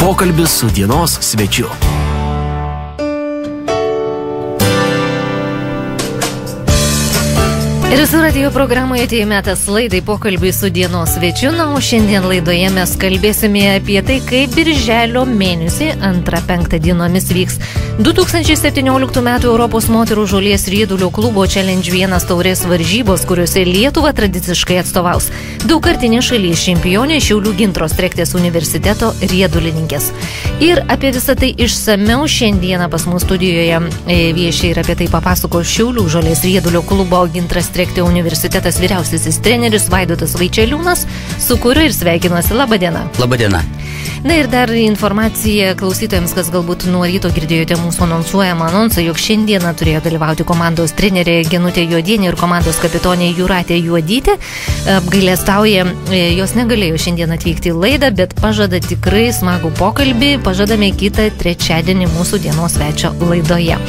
Pokalbis su dienos svečiu. Ir su radijo programoje atėjo metas laidai Pokalbį su dienos svečiu, o šiandien laidoje mes kalbėsime apie tai, kaip birželio mėnesį 2-5 dienomis vyks 2017 m. Europos moterų žolės riedulio klubo Challenge 1 taurės varžybos, kuriuose Lietuva tradiciškai atstovaus daugkartinė šalies čempionė Šiaulių Gintros Trektės universiteto riedulininkės. Ir apie visą tai išsamiau šiandieną pas mūsų studijoje viešia ir apie tai papasako Šiaulių žolės riedulio klubo Gintras Trektė universitetas vyriausiasis treneris Vaidotas Vaičeliūnas, su kuriuo ir sveikinuosi. Labadiena. Labadiena. Na ir dar informacija klausytojams, kas galbūt nuo ryto girdėjote mūsų anonsuojamą anonsą, jog šiandieną turėjo dalyvauti komandos trenerė Genutė Juodienė ir komandos kapitonė Jūratė Juodytė. Apgailestauja, jos negalėjo šiandien atvykti į laidą, bet pažada tikrai smagų pokalbį, pažadame kitą trečiadienį mūsų dienos svečio laidoje.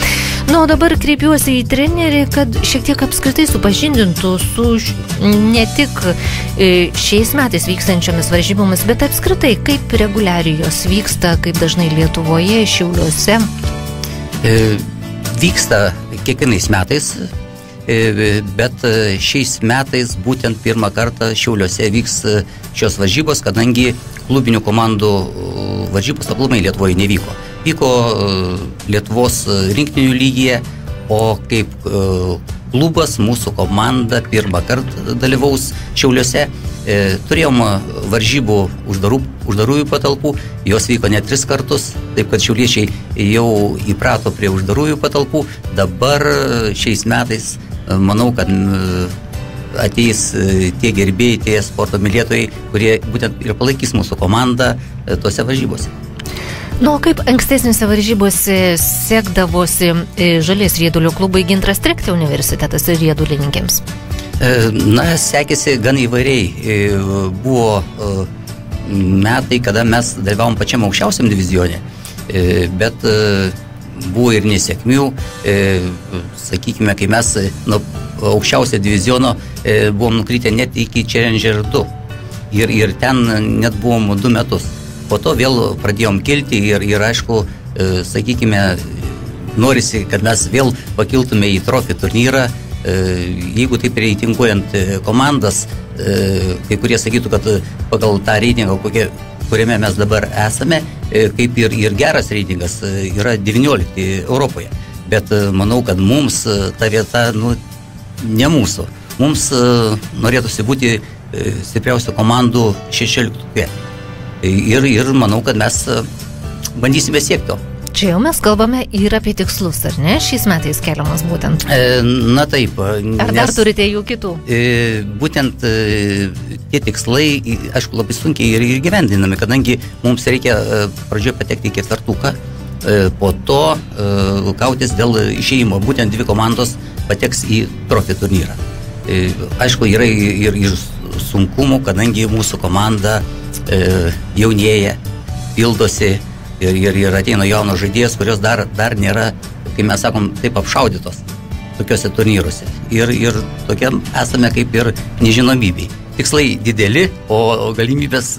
O dabar kreipiuosi į trenerį, kad šiek tiek apskritai supažindintų su ne tik šiais metais vykstančiomis varžybomis, bet apskritai, kaip reguliariai jos vyksta, kaip dažnai Lietuvoje, Šiauliuose. Vyksta kiekvienais metais, bet šiais metais būtent pirmą kartą Šiauliuose vyks šios varžybos, kadangi klubinių komandų varžybos aplamai Lietuvoje nevyko. Vyko Lietuvos rinktinių lygyje, o kaip klubas mūsų komanda pirmą kartą dalyvaus Šiauliuose. Turėjom varžybų uždarųjų patalpų, jos vyko net 3 kartus, taip kad šiauliečiai jau įprato prie uždarųjų patalpų. Dabar šiais metais manau, kad ateis tie gerbėjai, tie sporto mylėtojai, kurie būtent ir palaikys mūsų komandą tose varžybose. Kaip ankstesnėse varžybose sekdavosi žolės riedulio klubai Gintras Trektė universitetas ir riedulininkėms? Sekėsi gan įvairiai. Buvo metai, kada mes dalyvavom pačiam aukščiausiam divizione, bet buvo ir nesėkmių. Sakykime, kai mes nuo aukščiausio diviziono buvom nukritę net iki Challenger 2 ir ten net buvom 2 metus. Po to vėl pradėjom kilti ir aišku, sakykime, norisi, kad mes vėl pakiltume į trofį turnyrą. Jeigu taip reitinguojant komandas, kai kurie sakytų, kad pagal tą reitingą, kuriame mes dabar esame, kaip ir geras reitingas yra 19 Europoje. Bet manau, kad mums ta vieta, ne mūsų. Mums norėtųsi būti stipriausių komandų 16. Ir manau, kad mes bandysime siekti to. Čia jau mes kalbame ir apie tikslus, ar ne? Šiais metais keliamas būtent. Taip. Ar dar turite jų kitų? Būtent tie tikslai, aišku, labai sunkiai ir gyvendinami, kadangi mums reikia pradžioje patekti į 4, po to kautis dėl išėjimo. Būtent 2 komandos pateks į trofį turnyrą. Aišku, yra ir sunkumų, kadangi mūsų komanda jaunėja, pildosi ir ateina jaunos žaidėjas, kurios dar nėra, kaip mes sakom, taip apšaudytos tokiuose turnyruose. Ir tokie esame kaip ir nežinomybei. Tikslai dideli, o galimybės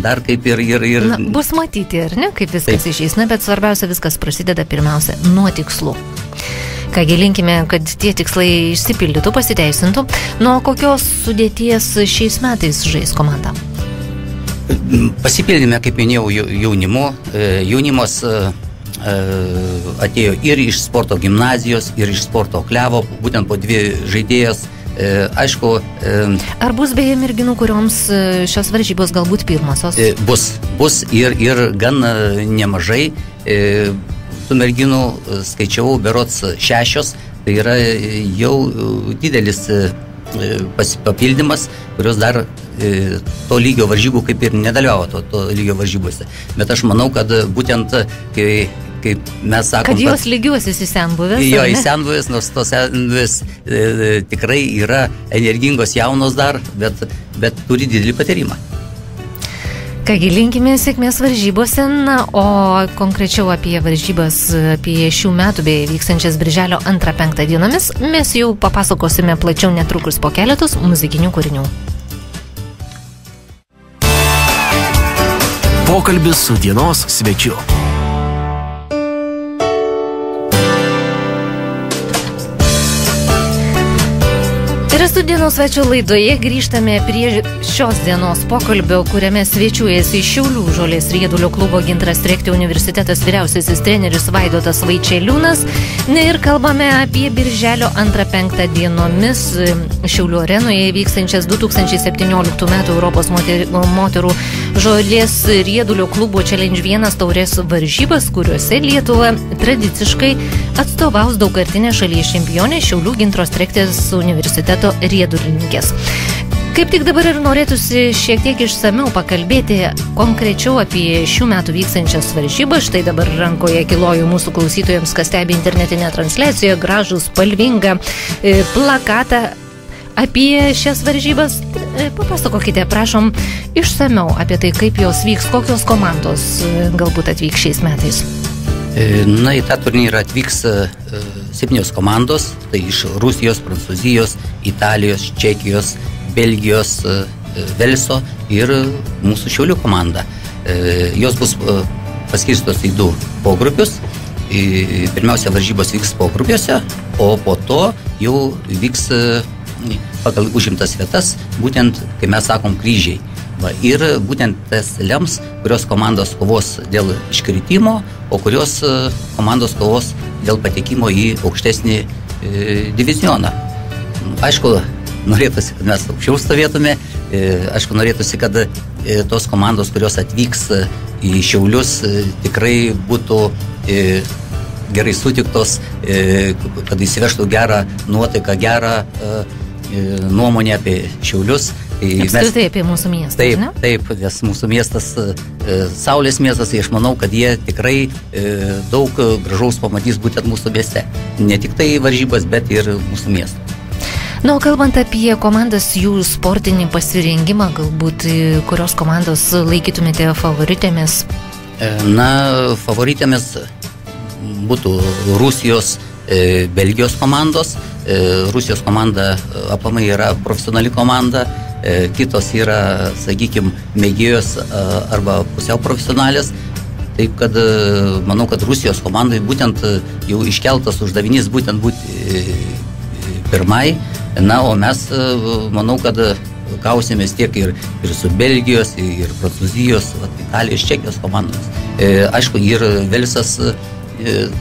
dar kaip ir... Bus matyti, ar ne, kaip viskas išeis, bet svarbiausia, viskas prasideda pirmiausia nuo tikslų. Kągi, linkime, kad tie tikslai išsipildytų, pasiteisintų. Nuo kokios sudėties šiais metais žais komanda? Pasipildėme, kaip minėjau, jaunimu. Jaunimas atėjo ir iš sporto gimnazijos, ir iš sporto klevo, būtent po 2 žaidėjos. Aišku... Ar bus beje merginų, kurioms šios varžybos galbūt pirmosios? Bus ir gan nemažai. Tų merginų skaičiavau berods 6, tai yra jau didelis papildymas, kurios dar to lygio varžybų kaip ir nedalyvavo to lygio varžybose. Bet aš manau, kad būtent kaip mes sakom... Kad jos lygiuosis į senbuvės? Jo, į senbuvės, nors tos senbuvės tikrai yra energingos jaunos dar, bet turi didelį patyrimą. Kągi, linkime sėkmės varžybose, o konkrečiau apie varžybas, apie šių metų bei vykstančias birželio 2-5 dienomis mes jau papasakosime plačiau netrukus po keletos muzikinių kūrinių. Pokalbis su dienos svečiu. Ir su dienos svečių laidoje grįžtame prie šios dienos pokalbio, kuriame svečiuojasi Šiaulių Žolės riedulio klubo Gintaras Trektė universitetas vyriausiasis treneris Vaidotas Vaičeliūnas. Ir kalbame apie birželio 2-5 dienomis Šiaulių arenoje vykstančias 2017 metų Europos moterų Žolės riedulio klubo Challenge 1 taurės varžybas, kuriuose Lietuva tradiciškai atstovaus daugkartinę šalies čempionę Šiaulių Gintaros Trektės universiteto riedulininkės. Kaip tik dabar ir norėtųsi šiek tiek išsamiau pakalbėti konkrečiau apie šių metų vykstančias varžybas. Štai dabar rankoje kiloju mūsų klausytojams, kas stebi internetinę transliaciją, gražų, spalvingą plakatą apie šias varžybas. Papasakokite, prašom, išsamiau apie tai, kaip jos vyks, kokios komandos galbūt atvyks šiais metais. Na, į tą turnyrą atvyks 7 komandos, tai iš Rusijos, Prancūzijos, Italijos, Čekijos, Belgijos, Velso ir mūsų Šiaulių komanda. Jos bus paskirstos į 2 pogrupius. Pirmiausia, varžybos vyks pogrupiuose, o po to jau vyks pagal užimtas vietas, būtent, kai mes sakom, kryžiai. Ir būtent tas lems, kurios komandos kovos dėl iškritimo, o kurios komandos kovos dėl patekimo į aukštesnį divizioną. Aišku, norėtųsi, kad mes aukščiau stovėtume, aišku, norėtųsi, kad tos komandos, kurios atvyks į Šiaulius, tikrai būtų gerai sutiktos, kad įsivežtų gerą nuotaiką, gerą nuomonę apie Šiaulius. Apskritai apie mūsų miestą, taip, ne? Taip, nes mūsų miestas, Saulės miestas, tai aš manau, kad jie tikrai daug gražaus pamatys būtent mūsų mieste. Ne tik tai varžybas, bet ir mūsų miestą. Na, o kalbant apie komandas, jų sportinį pasirengimą, galbūt kurios komandos laikytumėte favoritėmis? Na, favoritėmis būtų Rusijos, Belgijos komandos. Rusijos komanda aplamai yra profesionali komanda, kitos yra, sakykime, mėgėjos arba pusiau profesionalės. Taip kad manau, kad Rusijos komandai būtent jau iškeltas uždavinys būtent būti pirmai. Na, o mes, manau, kad kausimės tiek ir su Belgijos, ir Prancūzijos, Italijos, Čekijos komandos. Aišku, ir Velsas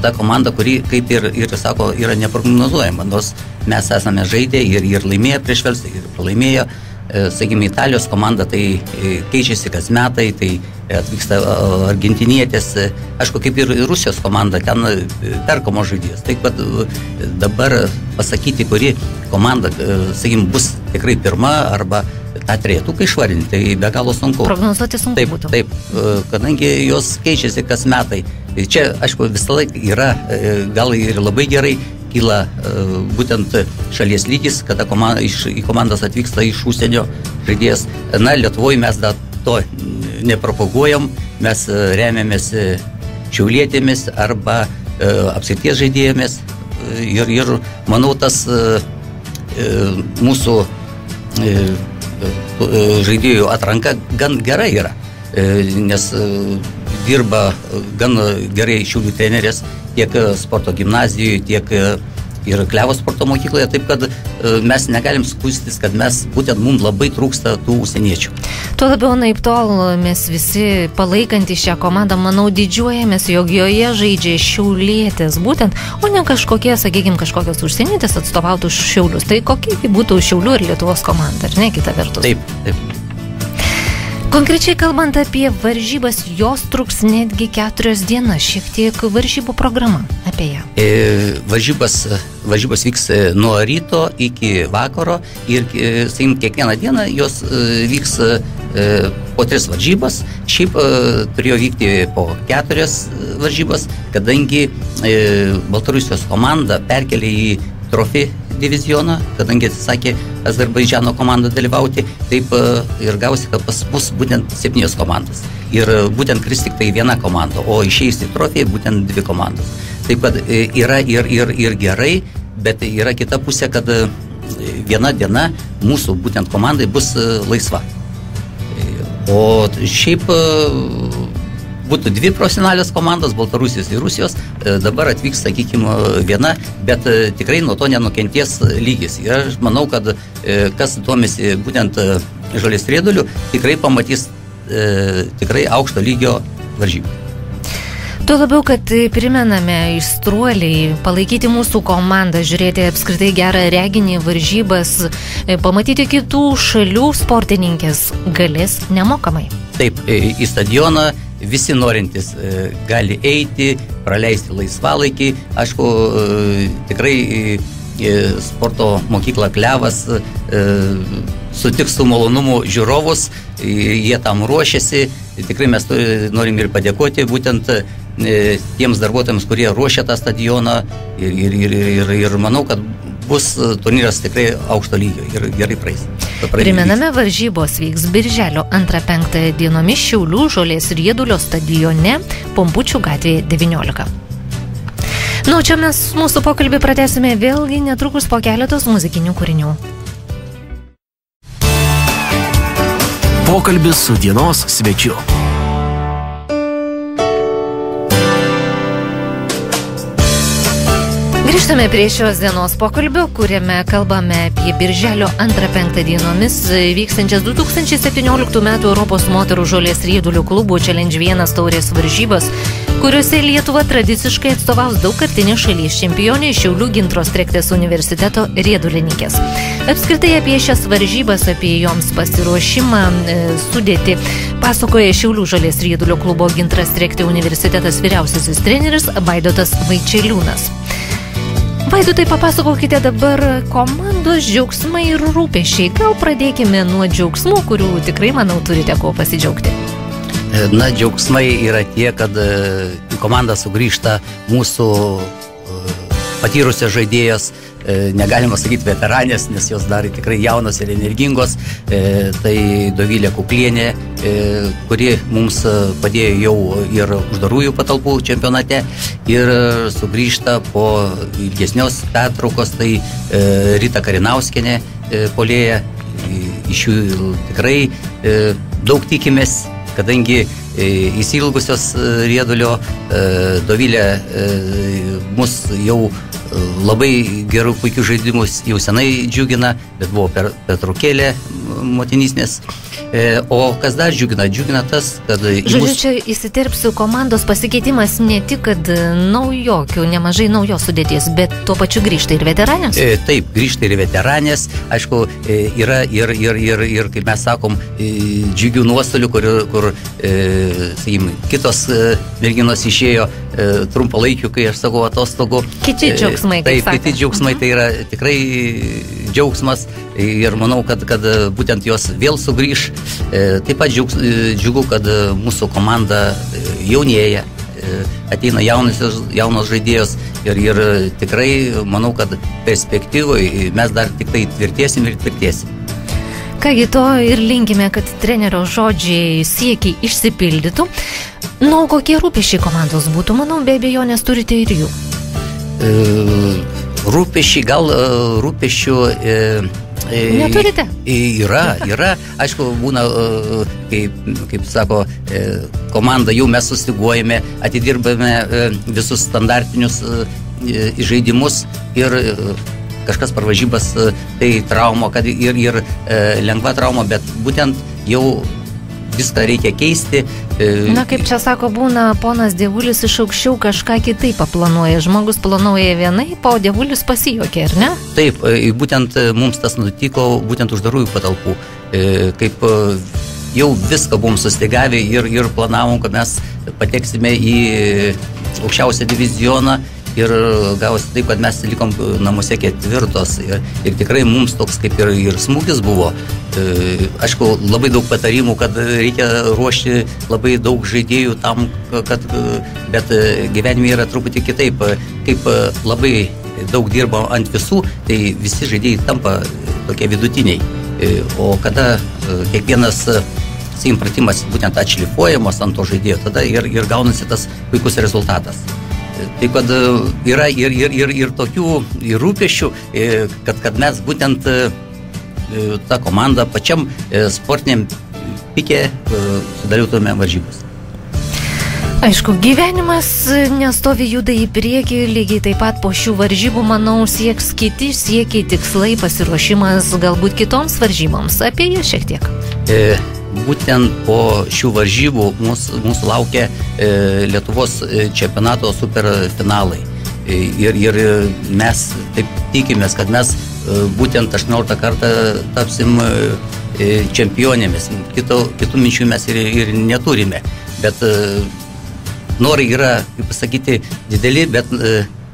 ta komanda, kuri, kaip ir sako, yra neprognozuojama, nors mes esame žaidę ir laimėję prieš Velsą, ir pralaimėjo. Sakykime, Italijos komanda tai keičiasi kas metai, tai atvyksta argentinietės, aišku, kaip ir Rusijos komanda, ten perkamos žaidėjos. Taip pat dabar pasakyti, kuri komanda, sakykime, bus tikrai pirma arba tą trejetuką išvardinti, tai be galo sunku. Prognozuoti sunku būtų. Taip, kadangi jos keičiasi kas metai. Čia, aišku, visą laiką yra, gal ir labai gerai, kyla būtent šalies lygis, kada į komandas atvyksta iš užsienio žaidėjas. Na, Lietuvoje mes dar to nepropaguojam, mes remiamės šiaulietėmis arba apskrities žaidėjomis ir manau, tas mūsų žaidėjų atranka gan gerai yra, nes dirba gan gerai Šiaulių trenerės tiek sporto gimnazijoje, tiek ir Klevos sporto mokykloje, taip kad mes negalim skųstis, kad būtent mums labai trūksta tų užsieniečių. Tuo labiau naiptol mes visi palaikantys šią komandą, manau, didžiuojamės, jog joje žaidžia šiaulietės būtent, o ne kažkokie, sakykime, kažkokios užsienietės atstovautų Šiaulius. Tai kokie būtų Šiaulių ir Lietuvos komanda, ar ne, kita vertus? Taip, taip. Konkrečiai kalbant apie varžybas, jos truks netgi 4 dienas, šiek tiek varžybų programa apie ją. Varžybos vyks nuo ryto iki vakaro ir, sakykime, kiekvieną dieną jos vyks po 3 varžybas. Šiaip turėjo vykti po 4 varžybas, kadangi Baltarusijos komanda perkelė į Trofi divizioną, kadangi atsisakė Azerbaidžano komandą dalyvauti, taip ir gausi, kad pas mus būtent 7 komandos. Ir būtent kris tik tai 1 komanda, o išeis į Trofiją būtent 2 komandos. Taip kad yra ir gerai, bet yra kita pusė, kad viena diena mūsų būtent komandai bus laisva. O šiaip būtų dvi profesionalios komandos, Baltarusijos ir Rusijos, dabar atvyks, sakykime, viena, bet tikrai nuo to nenukentės lygis. Ir aš manau, kad kas domisi būtent žolės rieduliu, tikrai pamatys tikrai aukšto lygio varžybų. Tuo labiau, kad primename aistruoliai palaikyti mūsų komandą, žiūrėti apskritai gerą reginį, varžybas, pamatyti kitų šalių sportininkės galės nemokamai. Taip, į stadioną visi norintys gali eiti, praleisti laisvalaikį. Aišku, tikrai sporto mokykla Klevas sutiks su malonumu žiūrovus, jie tam ruošiasi. Tikrai mes norim ir padėkoti būtent tiems darbuotojams, kurie ruošia tą stadioną ir manau, kad bus turnyras tikrai aukšto lygio ir gerai praeis. Primename, varžybos vyks birželio 2-5 dienomis Šiaulių žolės riedulio stadione Pumpučių gatvėje 19. Na, čia mes mūsų pokalbį pratęsime vėlgi netrukus po keletos muzikinių kūrinių. Pokalbis su dienos svečiu. Grįžtame prie šios dienos pokalbio, kuriame kalbame apie birželio 2-5 dienomis vykstančias 2017 metų Europos moterų žolės riedulių klubų Challenge 1 taurės varžybas, kuriuose Lietuva tradiciškai atstovaus daugkartinė šalies čempionė Šiaulių Gintros Trektės universiteto riedulininkės. Apskritai apie šias varžybas, apie joms pasiruošimą, sudėtį pasakoja Šiaulių žolės riedulio klubo Gintras Trektė universitetas vyriausiasis treneris Vaidotas Vaičeliūnas. Vaidotai, papasakokite dabar komandos džiaugsmai ir rūpesčiai. Gal pradėkime nuo džiaugsmų, kurių tikrai, manau, turite ko pasidžiaugti. Na, džiaugsmai yra tie, kad į komandą sugrįžta mūsų patyrusios žaidėjos, negalima sakyti veteranės, nes jos dar tikrai jaunos ir energingos. Tai Dovilė Kuklienė, kuri mums padėjo jau ir uždarųjų patalpų čempionate ir sugrįžta po ilgesnios pertraukos, tai Rita Karinauskienė puolėja. Iš jų tikrai daug tikimės, kadangi įsilgusios riedulio Dovilė mus jau labai gerų, puikių žaidimus jau senai džiugina, bet buvo pertraukėlė motinysnės. O kas dar džiugina? Džiugina tas, kad... Žodžiu, čia įsiterpsiu, komandos pasikeitimas ne tik, kad naujokių, nemažai naujos sudėties, bet tuo pačiu grįžta ir veteranės? Taip, grįžta ir veteranės. Aišku, yra ir kaip mes sakom, džiugių nuostolių, kur sakym, kitos merginos išėjo trumpalaikių, kai aš sakau, atostogų. Kiti džiaugsmai, kaip sakė. Taip, kiti džiaugsmai, tai yra tikrai džiaugsmas ir manau, kad būtent jos vėl sugrįž. Taip pat džiugu, kad mūsų komanda jaunėja, ateina jaunos žaidėjos ir tikrai manau, kad perspektyvoje mes dar tik tai tvirtėsim ir tvirtėsim. Kągi, to ir linkime, kad trenerio žodžiai siekiai išsipildytų. Na, kokie rūpesčiai komandos būtų? Manau, be abejonės turite ir jų. Rūpesčiai, gal rūpesčių... Neturite? Yra. Aišku, būna, kaip sako, komanda, jau mes sustiguojame, atidirbame visus standartinius žaidimus ir kažkas per varžybas, tai trauma, kad ir lengva trauma, bet būtent jau viską reikia keisti. Na, kaip čia sako, būna ponas Dievulis iš aukščiau kažką kitaip paplanuoja. Žmogus planuoja vienaip, o Dievulis pasijuokė, ar ne? Taip, būtent mums tas nutiko būtent uždarųjų patalpų. Kaip jau viską buvom sustigavę ir planavom, kad mes pateksime į aukščiausią divizioną. Ir gavosi taip, kad mes likom namuose ketvirtos ir tikrai mums toks kaip ir smūgis buvo. Aišku, labai daug patarimų, kad reikia ruošti labai daug žaidėjų tam, bet gyvenime yra truputį kitaip. Kaip labai daug dirba ant visų, tai visi žaidėjai tampa tokie vidutiniai. O kada kiekvienas pratimas būtent atšlifuojamas ant to žaidėjo, tada ir gaunasi tas puikus rezultatas. Taip, kad yra ir tokių ir rūpesčių, kad mes būtent tą komandą pačiam sportiniam pike sudalyvautume varžybos. Aišku, gyvenimas nestovi, juda į priekį, lygiai taip pat po šių varžybų, manau, sieks kiti siekiai, tikslai, pasiruošimas galbūt kitoms varžyboms. Apie jas šiek tiek. Būtent po šių varžybų mūsų laukia Lietuvos čempionato superfinalai. Ir mes taip tikimės, kad mes būtent 18 kartą tapsim čempionėmis. Kitų minčių mes ir neturime. Bet norai yra, kaip pasakyti, dideli, bet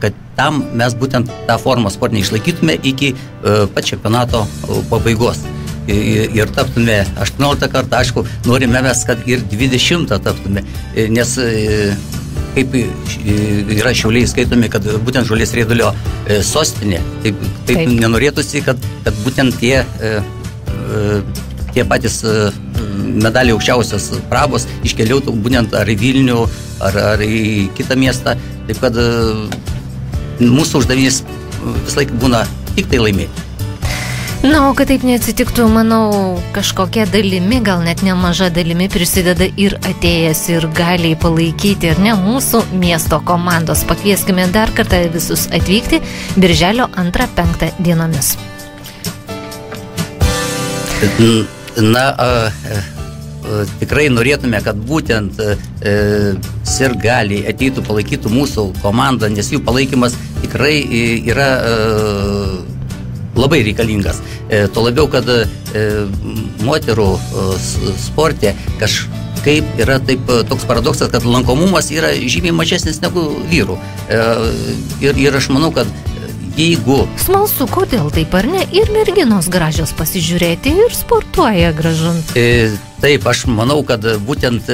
kad tam mes būtent tą formą sportinę išlaikytume iki pat čempionato pabaigos. Ir taptume 18 kartą, aišku, norime mes, kad ir 20 taptume, nes kaip yra Šiauliai skaitomi, kad būtent Žolės Riedulio sostinė, taip nenorėtųsi, kad būtent tie patys medaliai aukščiausios prabos iškeliautų būtent ar į Vilnių, ar į kitą miestą. Taip kad mūsų uždavinys vis laik būna tik tai laimėti. Na, o kad taip neatsitiktų, manau, kažkokia dalimi, gal net nemaža dalimi prisideda ir atėjęs ir gali palaikyti, ir ne, mūsų miesto komandos. Pakvieskime dar kartą visus atvykti birželio 2-5 dienomis. Na, tikrai norėtume, kad būtent sirgaliai ateitų, palaikytų mūsų komandą, nes jų palaikymas tikrai yra labai reikalingas. Tuo labiau, kad moterų sporte kažkaip yra toks paradoksas, kad lankomumas yra žymiai mažesnis negu vyrų. Ir aš manau, kad jeigu... Smalsu, kodėl taip ar ne? Ir merginos gražios pasižiūrėti ir sportuoja gražun. Taip, aš manau, kad būtent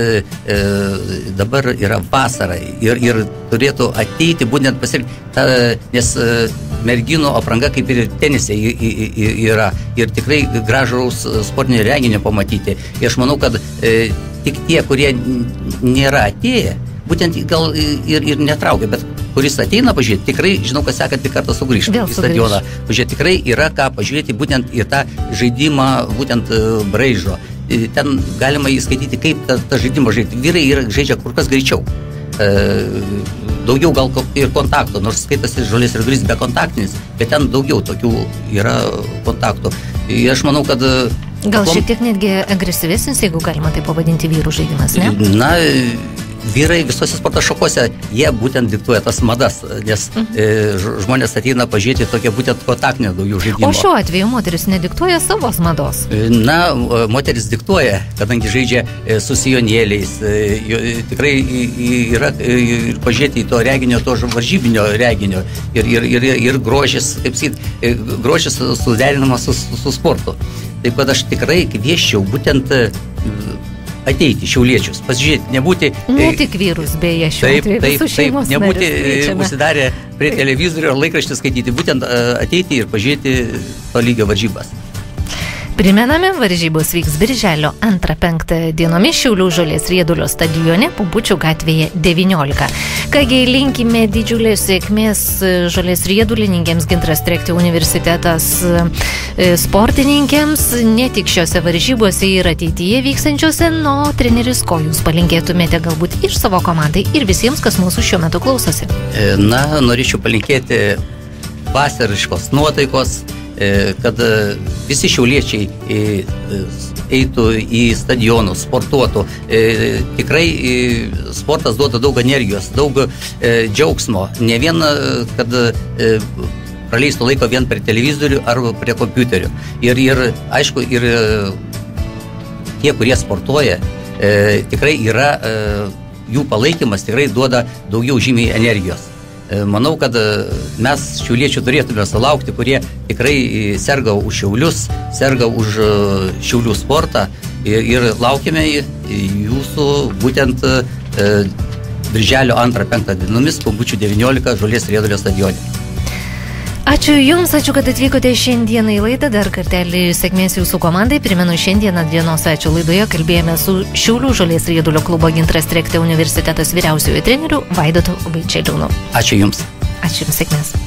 dabar yra vasara ir turėtų ateiti būtent pasirinkti, nes merginų apranga kaip ir tenise yra ir tikrai gražaus sportinio reginio pamatyti. Ir aš manau, kad tik tie, kurie nėra atėję, būtent gal ir netraukia, bet kuris ateina pažiūrėti, tikrai žinau, kad sekantį kartą sugrįžti į stadioną. Pažiūrėti, tikrai yra ką pažiūrėti būtent į tą žaidimą, būtent braižo. Ten galima įskaityti, kaip tą žaidimą žaidži. Vyrai žaidžia kur kas greičiau. Daugiau gal ir kontakto, nors skaitasi Žolės Riedulys be kontaktinis, bet ten daugiau tokių yra kontaktų. Ir aš manau, kad... Gal šiek tiek netgi agresyvesnis, jeigu galima tai pavadinti vyrų žaidimas, ne? Na, vyrai visose sporto šakose, jie būtent diktuoja tas madas, nes žmonės ateina pažiūrėti tokia būtent kontaktinė daugiau žaidimo. O šiuo atveju moteris nediktuoja savos mados? Na, moteris diktuoja, kadangi žaidžia su sijonėliais, tikrai yra ir pažiūrėti į to reginio, to varžybinio reginio ir grožis, kaip sakyt, grožis suderinamas su sportu. Taip kad aš tikrai kviesčiau būtent ateiti šiauliečius, pasižiūrėti, nebūti... Ne tik vyrus, beje, šiuo atveju visų šeimos narius. Nebūti užsidarę prie televizorių ar laikraštį skaityti, būtent ateiti ir pažiūrėti to lygio varžybas. Primename, varžybos vyks birželio 2-5 dienomis Šiaulių Žolės Riedulio stadione, Pumpučių gatvėje 19. Kągi, linkime didžiulės sėkmės Žolės Riedulininkėms, Gintaras Trektio universitetas sportininkėms, ne tik šiose varžybose ir ateityje vykstančiose, no treneris, ko jūs palinkėtumėte galbūt ir savo komandai ir visiems, kas mūsų šiuo metu klausosi? Na, norėčiau palinkėti vasariškos nuotaikos, kad visi šiauliečiai eitų į stadionus, sportuotų. Tikrai sportas duoda daug energijos, daug džiaugsmo. Ne vien, kad praleistų laiko vien prie televizorių ar prie kompiuterių. Ir aišku, ir tie, kurie sportuoja, tikrai yra, jų palaikymas tikrai duoda daugiau žymiai energijos. Manau, kad mes šiauliečių turėtume sulaukti, kurie tikrai serga už Šiaulius, serga už Šiaulių sportą ir laukime jūsų būtent birželio 2-5 dienomis Pumpučių 19 Žolės Riedulio stadione. Ačiū Jums, ačiū, kad atvykote šiandieną į laidą. Dar kartelį sėkmės Jūsų komandai. Primenu, šiandieną dienos ačiū laidoje kalbėjome su Šiaulių Žolės Riedulio klubo Gintaras Trektio universitetas vyriausiojo treneriu Vaidotu Vaičeliūnu. Ačiū Jums. Ačiū Jums, sėkmės.